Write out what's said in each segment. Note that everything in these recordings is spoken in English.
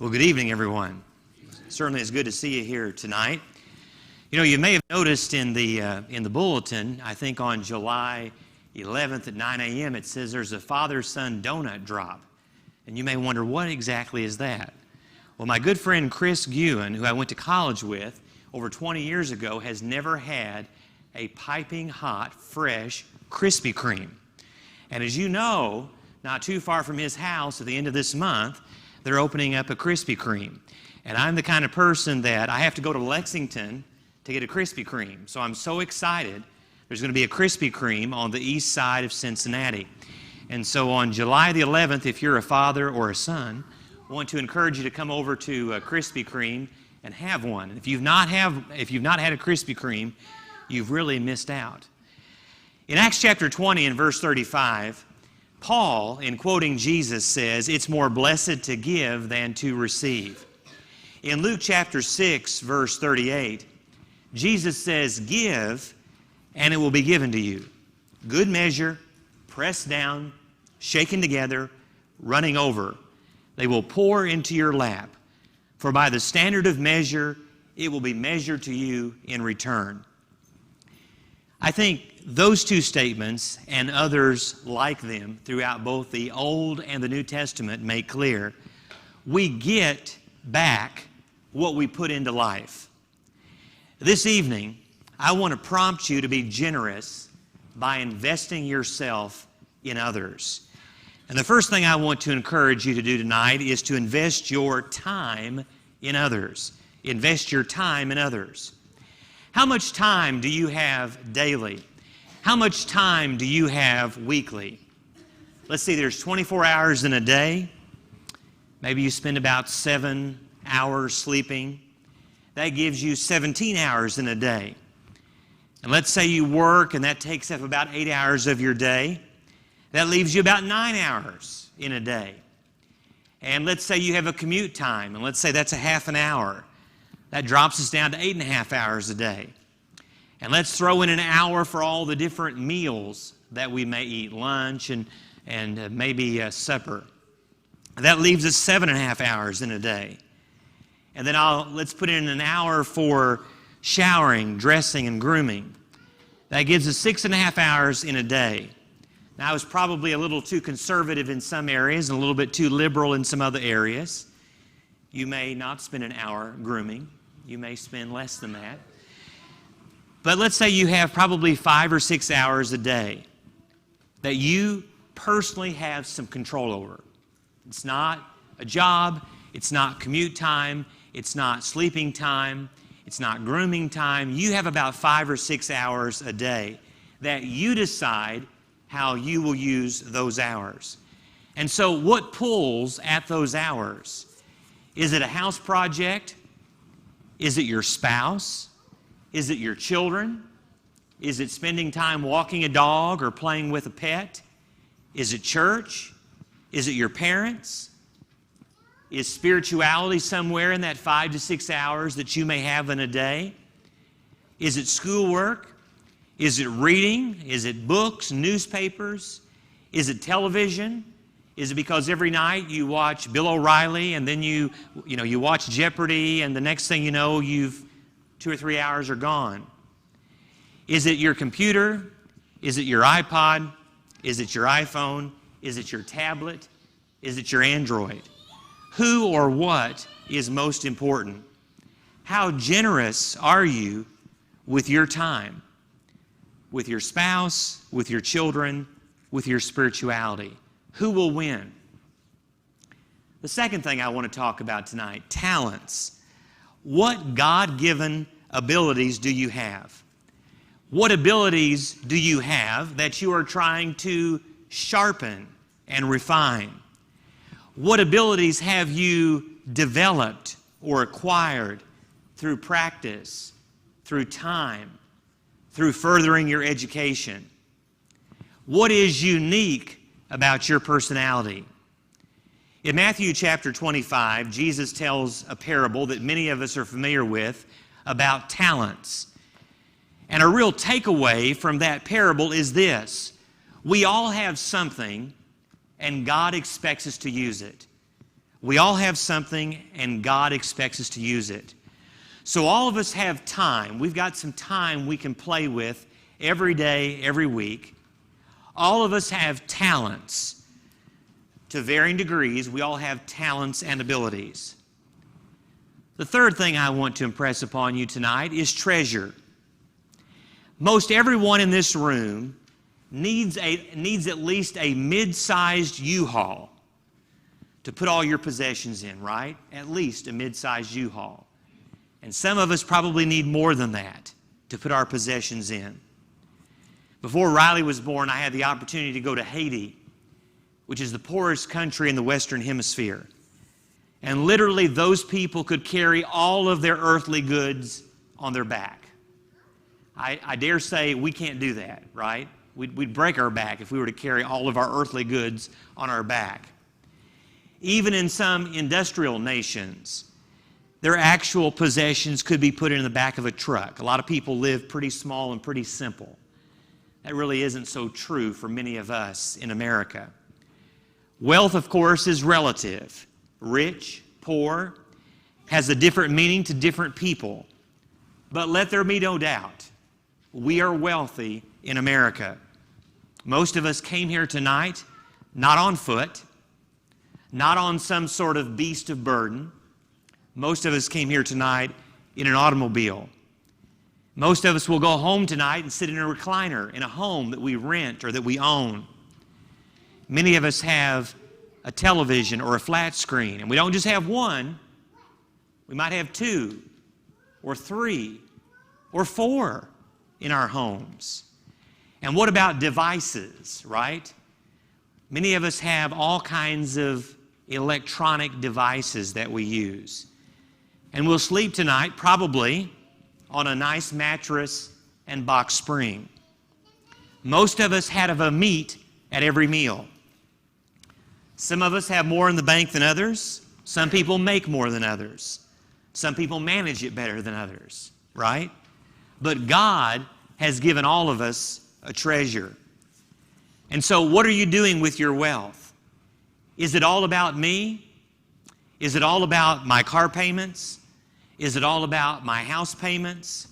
Well, good evening, everyone. Certainly it's good to see you here tonight. You know, you may have noticed in the bulletin, I think on July 11th at 9 a.m., it says there's a father-son donut drop. And you may wonder, what exactly is that? Well, my good friend Chris Guin, who I went to college with over 20 years ago, has never had a piping hot, fresh Krispy Kreme. And as you know, not too far from his house at the end of this month, they're opening up a Krispy Kreme. And I'm the kind of person that I have to go to Lexington to get a Krispy Kreme. So I'm so excited. There's going to be a Krispy Kreme on the east side of Cincinnati. And so on July the 11th, if you're a father or a son, I want to encourage you to come over to Krispy Kreme and have one. If you've not had a Krispy Kreme, you've really missed out. In Acts chapter 20 and verse 35, Paul, in quoting Jesus, says, "It's more blessed to give than to receive." In Luke chapter 6, verse 38, Jesus says, "Give, and it will be given to you. Good measure, pressed down, shaken together, running over. They will pour into your lap. For by the standard of measure, it will be measured to you in return." I think those two statements and others like them throughout both the Old and the New Testament make clear we get back what we put into life. This evening, I want to prompt you to be generous by investing yourself in others. And the first thing I want to encourage you to do tonight is to invest your time in others. Invest your time in others. How much time do you have daily? How much time do you have weekly? Let's see, there's 24 hours in a day. Maybe you spend about 7 hours sleeping. That gives you 17 hours in a day. And let's say you work and that takes up about 8 hours of your day. That leaves you about 9 hours in a day. And let's say you have a commute time, and let's say that's a half an hour. That drops us down to 8.5 hours a day. And let's throw in an hour for all the different meals that we may eat, lunch and maybe supper. That leaves us 7.5 hours in a day. And then let's put in an hour for showering, dressing, and grooming. That gives us 6.5 hours in a day. Now, I was probably a little too conservative in some areas and a little bit too liberal in some other areas. You may not spend an hour grooming. You may spend less than that. But let's say you have probably 5 or 6 hours a day that you personally have some control over. It's not a job. It's not commute time. It's not sleeping time. It's not grooming time. You have about 5 or 6 hours a day that you decide how you will use those hours. And so what pulls at those hours? Is it a house project? Is it your spouse? Is it your children? Is it spending time walking a dog or playing with a pet? Is it church? Is it your parents? Is spirituality somewhere in that 5 to 6 hours that you may have in a day? Is it schoolwork? Is it reading? Is it books, newspapers? Is it television? Is it because every night you watch Bill O'Reilly and then you watch Jeopardy and the next thing you know, 2 or 3 hours are gone? Is it your computer? Is it your iPod? Is it your iPhone? Is it your tablet? Is it your Android? Who or what is most important? How generous are you with your time? With your spouse, with your children, with your spirituality? Who will win? The second thing I want to talk about tonight, talents. What God-given abilities do you have? What abilities do you have that you are trying to sharpen and refine? What abilities have you developed or acquired through practice, through time, through furthering your education? What is unique about your personality? In Matthew chapter 25, Jesus tells a parable that many of us are familiar with about talents. And a real takeaway from that parable is this: we all have something and God expects us to use it. We all have something, and God expects us to use it. So all of us have time. We've got some time we can play with every day, every week. All of us have talents to varying degrees. We all have talents and abilities. The third thing I want to impress upon you tonight is treasure. Most everyone in this room needs at least a mid-sized U-Haul to put all your possessions in, right? At least a mid-sized U-Haul. And some of us probably need more than that to put our possessions in. Before Riley was born, I had the opportunity to go to Haiti, which is the poorest country in the Western Hemisphere. And literally those people could carry all of their earthly goods on their back. I dare say we can't do that, right? We'd break our back if we were to carry all of our earthly goods on our back. Even in some industrial nations, their actual possessions could be put in the back of a truck. A lot of people live pretty small and pretty simple. That really isn't so true for many of us in America. Wealth, of course, is relative. Rich, poor, has a different meaning to different people. But let there be no doubt, we are wealthy in America. Most of us came here tonight not on foot, not on some sort of beast of burden. Most of us came here tonight in an automobile. Most of us will go home tonight and sit in a recliner in a home that we rent or that we own. Many of us have a television or a flat screen, and we don't just have one. We might have 2 or 3 or 4 in our homes. And what about devices, right? Many of us have all kinds of electronic devices that we use. And we'll sleep tonight probably on a nice mattress and box spring. Most of us have a meat at every meal. Some of us have more in the bank than others. Some people make more than others. Some people manage it better than others, right? But God has given all of us a treasure. And so what are you doing with your wealth? Is it all about me? Is it all about my car payments? Is it all about my house payments?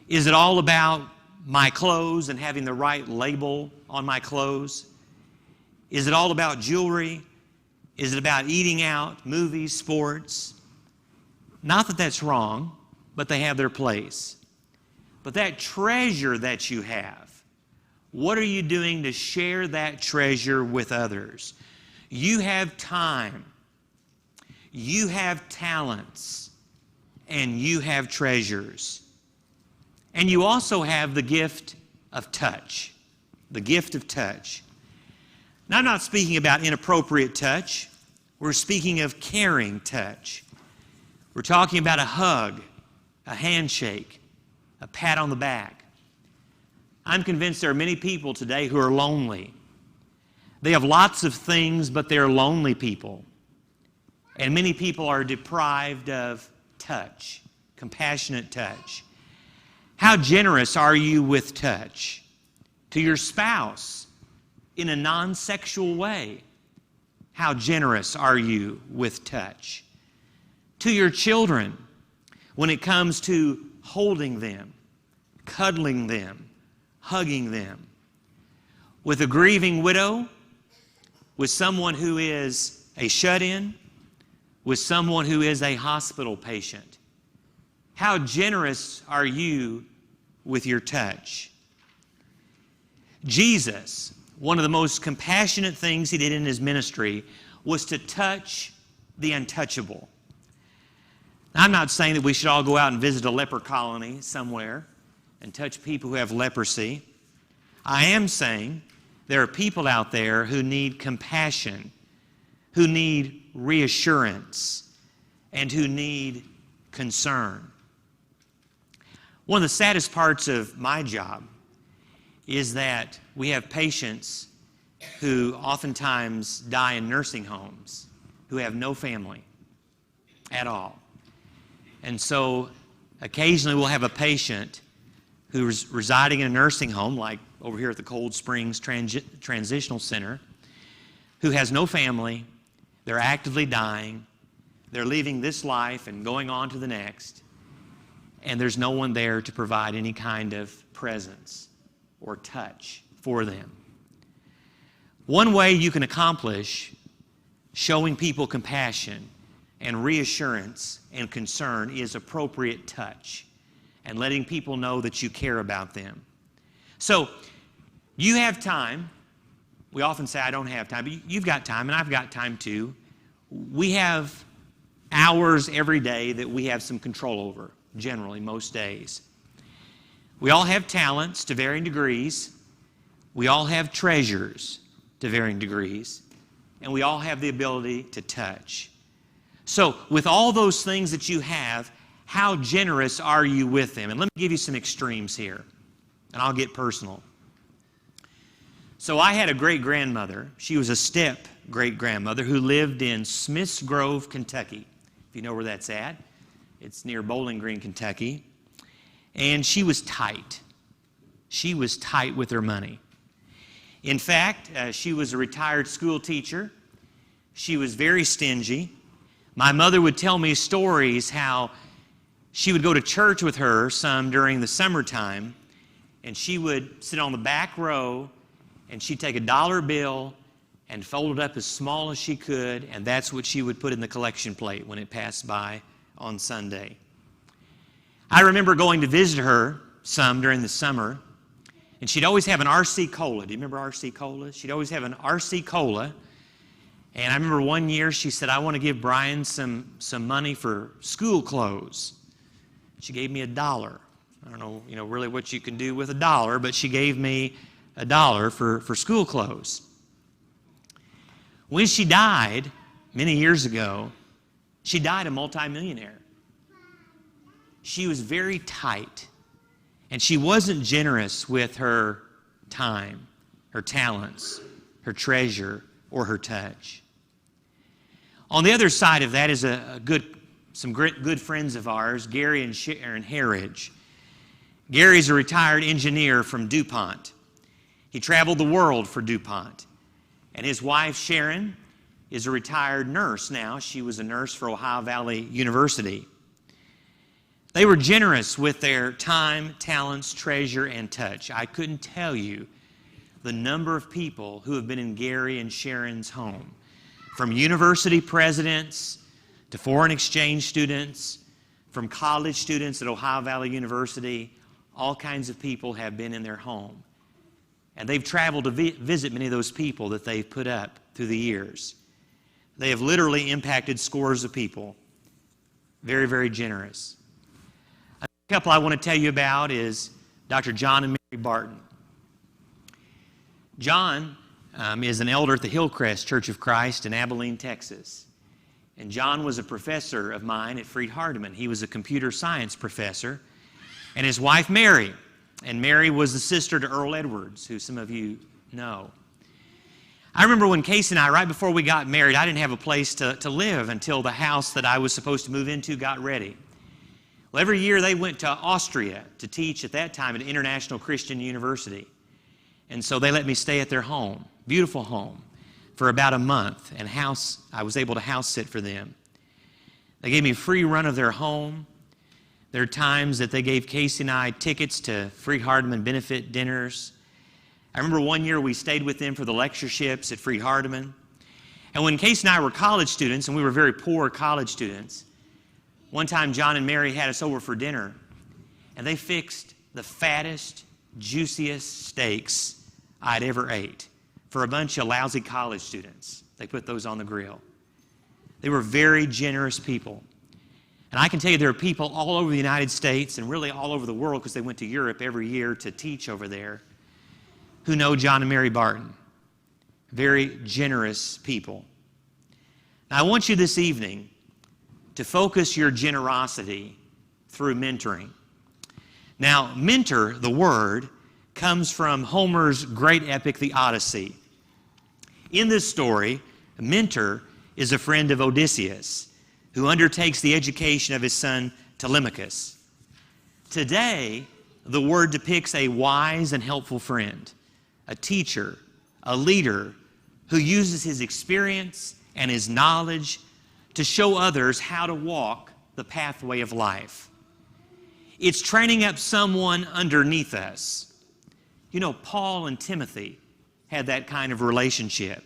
Is it all about my clothes and having the right label on my clothes? Is it all about jewelry? Is it about eating out, movies, sports? Not that that's wrong, but they have their place. But that treasure that you have, what are you doing to share that treasure with others? You have time, you have talents, and you have treasures. And you also have the gift of touch, the gift of touch. Now, I'm not speaking about inappropriate touch. We're speaking of caring touch. We're talking about a hug, a handshake, a pat on the back. I'm convinced there are many people today who are lonely. They have lots of things, but they're lonely people. And many people are deprived of touch, compassionate touch. How generous are you with touch? To your spouse in a non-sexual way. How generous are you with touch? To your children when it comes to holding them, cuddling them, hugging them. With a grieving widow, with someone who is a shut-in, with someone who is a hospital patient. How generous are you with your touch? Jesus, one of the most compassionate things he did in his ministry was to touch the untouchable. Now, I'm not saying that we should all go out and visit a leper colony somewhere and touch people who have leprosy. I am saying there are people out there who need compassion, who need reassurance, and who need concern. One of the saddest parts of my job is that we have patients who oftentimes die in nursing homes, who have no family at all. And so occasionally we'll have a patient who's residing in a nursing home, like over here at the Cold Springs Transitional Center, who has no family, They're actively dying. They're leaving this life and going on to the next. And there's no one there to provide any kind of presence or touch for them. One way you can accomplish showing people compassion and reassurance and concern is appropriate touch and letting people know that you care about them. So, you have time. We often say, I don't have time, but you've got time, and I've got time too. We have hours every day that we have some control over, generally, most days. We all have talents to varying degrees. We all have treasures to varying degrees. And we all have the ability to touch. So, with all those things that you have, how generous are you with them? And let me give you some extremes here, and I'll get personal. So I had a great-grandmother. She was a step-great-grandmother who lived in Smiths Grove, Kentucky. If you know where that's at, it's near Bowling Green, Kentucky. And she was tight. She was tight with her money. In fact, she was a retired school teacher. She was very stingy. My mother would tell me stories how she would go to church with her some during the summertime, and she would sit on the back row, and she'd take a dollar bill and fold it up as small as she could, and that's what she would put in the collection plate when it passed by on Sunday. I remember going to visit her some during the summer, and she'd always have an RC Cola. Do you remember RC Cola? She'd always have an RC Cola, and I remember one year she said, I want to give Brian some money for school clothes. She gave me $1. I don't know, really what you can do with $1, but she gave me $1 for school clothes. When she died, many years ago, she died a multimillionaire. She was very tight, and she wasn't generous with her time, her talents, her treasure, or her touch. On the other side of that is some good friends of ours, Gary and Sharon Harridge. Gary's a retired engineer from DuPont. He traveled the world for DuPont. And his wife, Sharon, is a retired nurse now. She was a nurse for Ohio Valley University. They were generous with their time, talents, treasure, and touch. I couldn't tell you the number of people who have been in Gary and Sharon's home, from university presidents to foreign exchange students, from college students at Ohio Valley University. All kinds of people have been in their home. And they've traveled to visit many of those people that they've put up through the years. They have literally impacted scores of people. Very, very generous. A couple I want to tell you about is Dr. John and Mary Barton. John is an elder at the Hillcrest Church of Christ in Abilene, Texas. And John was a professor of mine at Freed-Hardeman. He was a computer science professor. And his wife, Mary. And Mary was the sister to Earl Edwards, who some of you know. I remember when Casey and I, right before we got married, I didn't have a place to live until the house that I was supposed to move into got ready. Well, every year they went to Austria to teach at that time at International Christian University. And so they let me stay at their home, beautiful home, for about a month. And I was able to house sit for them. They gave me a free run of their home. There are times that they gave Casey and I tickets to Freed-Hardeman benefit dinners. I remember one year we stayed with them for the lectureships at Freed-Hardeman. And when Casey and I were college students, and we were very poor college students, one time John and Mary had us over for dinner, and they fixed the fattest, juiciest steaks I'd ever ate for a bunch of lousy college students. They put those on the grill. They were very generous people. And I can tell you there are people all over the United States and really all over the world, because they went to Europe every year to teach over there, who know John and Mary Barton. Very generous people. Now, I want you this evening to focus your generosity through mentoring. Now, mentor, the word, comes from Homer's great epic, the Odyssey. In this story, a mentor is a friend of Odysseus, who undertakes the education of his son Telemachus. Today, the word depicts a wise and helpful friend, a teacher, a leader who uses his experience and his knowledge to show others how to walk the pathway of life. It's training up someone underneath us. You know, Paul and Timothy had that kind of relationship.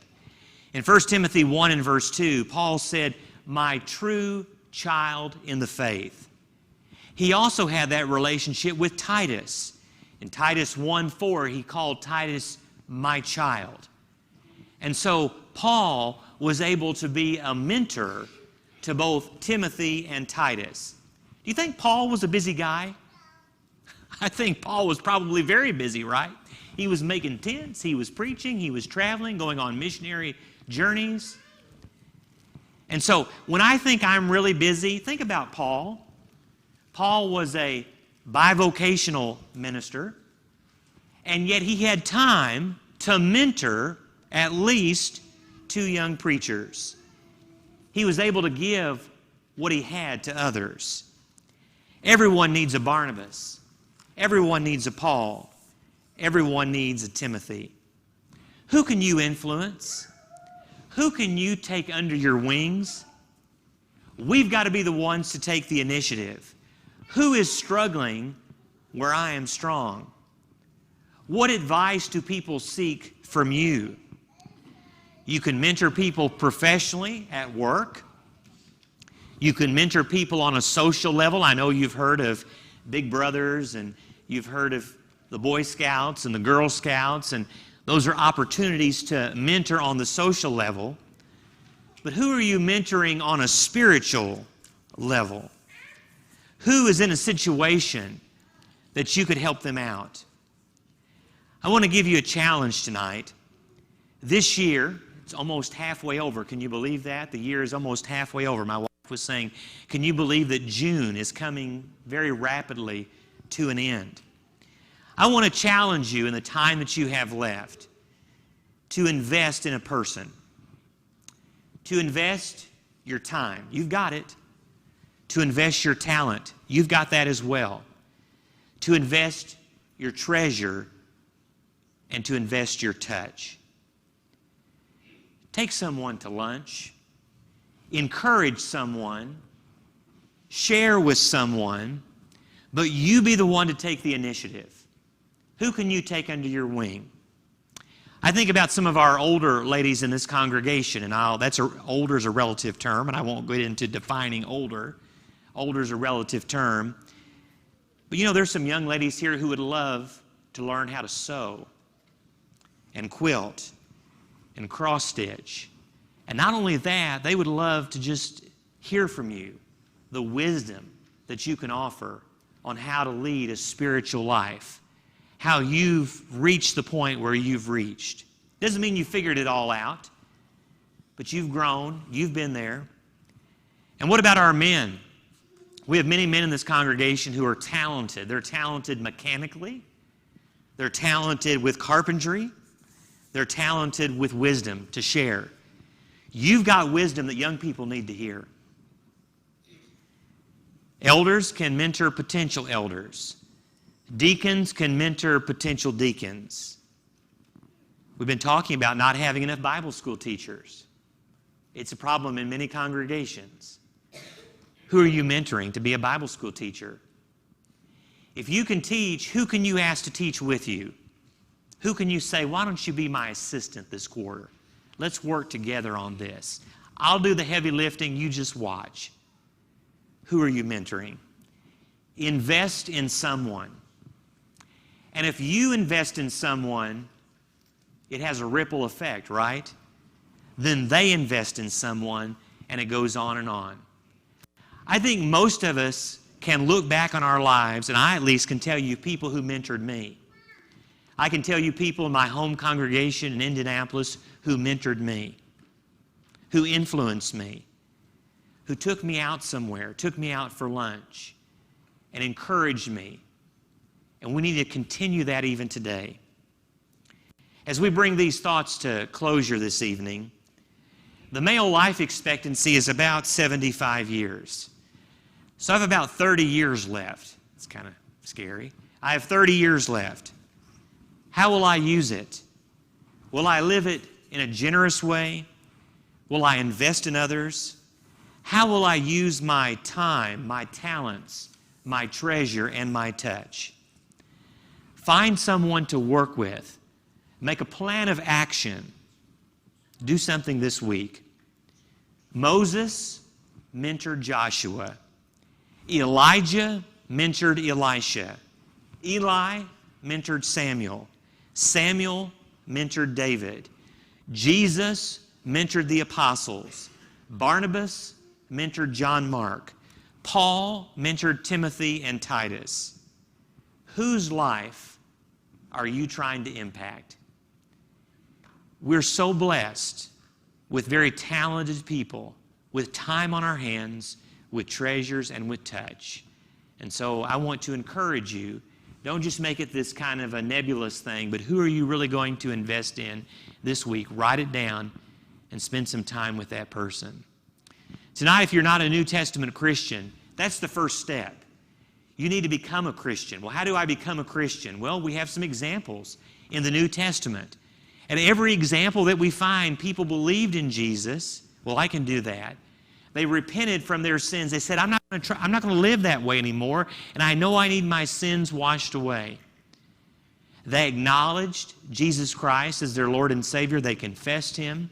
In 1 Timothy 1 and verse 2, Paul said, "My true child in the faith." He also had that relationship with Titus. In Titus 1:4, he called Titus "my child." And so Paul was able to be a mentor to both Timothy and Titus. Do you think Paul was a busy guy? I think Paul was probably very busy, right? He was making tents, he was preaching, he was traveling, going on missionary journeys. And so when I think I'm really busy, think about Paul. Paul was a bivocational minister, and yet he had time to mentor at least 2 young preachers. He was able to give what he had to others. Everyone needs a Barnabas. Everyone needs a Paul. Everyone needs a Timothy. Who can you influence? Who can you take under your wings? We've got to be the ones to take the initiative. Who is struggling where I am strong? What advice do people seek from you? You can mentor people professionally at work. You can mentor people on a social level. I know you've heard of Big Brothers, and you've heard of the Boy Scouts and the Girl Scouts, and those are opportunities to mentor on the social level. But who are you mentoring on a spiritual level? Who is in a situation that you could help them out? I want to give you a challenge tonight. This year, it's almost halfway over. Can you believe that? The year is almost halfway over. My wife was saying, can you believe that June is coming very rapidly to an end? I want to challenge you in the time that you have left to invest in a person, to invest your time. You've got it. To invest your talent. You've got that as well. To invest your treasure and to invest your touch. Take someone to lunch. Encourage someone. Share with someone. But you be the one to take the initiative. Who can you take under your wing? I think about some of our older ladies in this congregation, and older is a relative term, and I won't get into defining older. Older is a relative term. But you know, there's some young ladies here who would love to learn how to sew and quilt and cross-stitch. And not only that, they would love to just hear from you the wisdom that you can offer on how to lead a spiritual life, how you've reached the point where you've reached. Doesn't mean you figured it all out, but you've grown, you've been there. And what about our men? We have many men in this congregation who are talented. They're talented mechanically. They're talented with carpentry. They're talented with wisdom to share. You've got wisdom that young people need to hear. Elders can mentor potential elders. Deacons can mentor potential deacons. We've been talking about not having enough Bible school teachers. It's a problem in many congregations. Who are you mentoring to be a Bible school teacher? If you can teach, who can you ask to teach with you? Who can you say, why don't you be my assistant this quarter? Let's work together on this. I'll do the heavy lifting, you just watch. Who are you mentoring? Invest in someone. And if you invest in someone, it has a ripple effect, right? Then they invest in someone, and it goes on and on. I think most of us can look back on our lives, and I at least can tell you people who mentored me. I can tell you people in my home congregation in Indianapolis who mentored me, who influenced me, who took me out somewhere, took me out for lunch, and encouraged me. And we need to continue that even today. As we bring these thoughts to closure this evening, the male life expectancy is about 75 years. So I have about 30 years left. It's kind of scary. I have 30 years left. How will I use it? Will I live it in a generous way? Will I invest in others? How will I use my time, my talents, my treasure, and my touch? Find someone to work with. Make a plan of action. Do something this week. Moses mentored Joshua. Elijah mentored Elisha. Eli mentored Samuel. Samuel mentored David. Jesus mentored the apostles. Barnabas mentored John Mark. Paul mentored Timothy and Titus. Whose life are you trying to impact? We're so blessed with very talented people, with time on our hands, with treasures, and with touch. And so I want to encourage you, don't just make it this kind of a nebulous thing, but who are you really going to invest in this week? Write it down and spend some time with that person. Tonight, if you're not a New Testament Christian, that's the first step. You need to become a Christian. Well, how do I become a Christian? Well, we have some examples in the New Testament. And every example that we find, people believed in Jesus. Well, I can do that. They repented from their sins. They said, I'm not going to live that way anymore, and I know I need my sins washed away. They acknowledged Jesus Christ as their Lord and Savior. They confessed Him.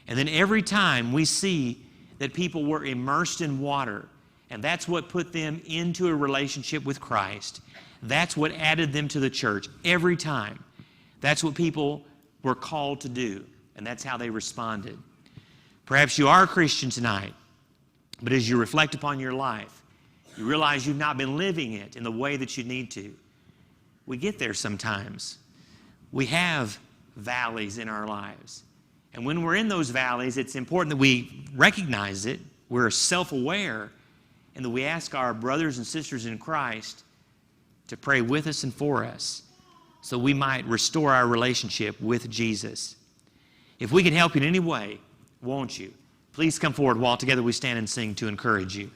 And then every time we see that people were immersed in water, and that's what put them into a relationship with Christ. That's what added them to the church every time. That's what people were called to do, and that's how they responded. Perhaps you are a Christian tonight, but as you reflect upon your life, you realize you've not been living it in the way that you need to. We get there sometimes. We have valleys in our lives. And when we're in those valleys, it's important that we recognize it, we're self-aware, and that we ask our brothers and sisters in Christ to pray with us and for us so we might restore our relationship with Jesus. If we can help you in any way, won't you? Please come forward while together we stand and sing to encourage you.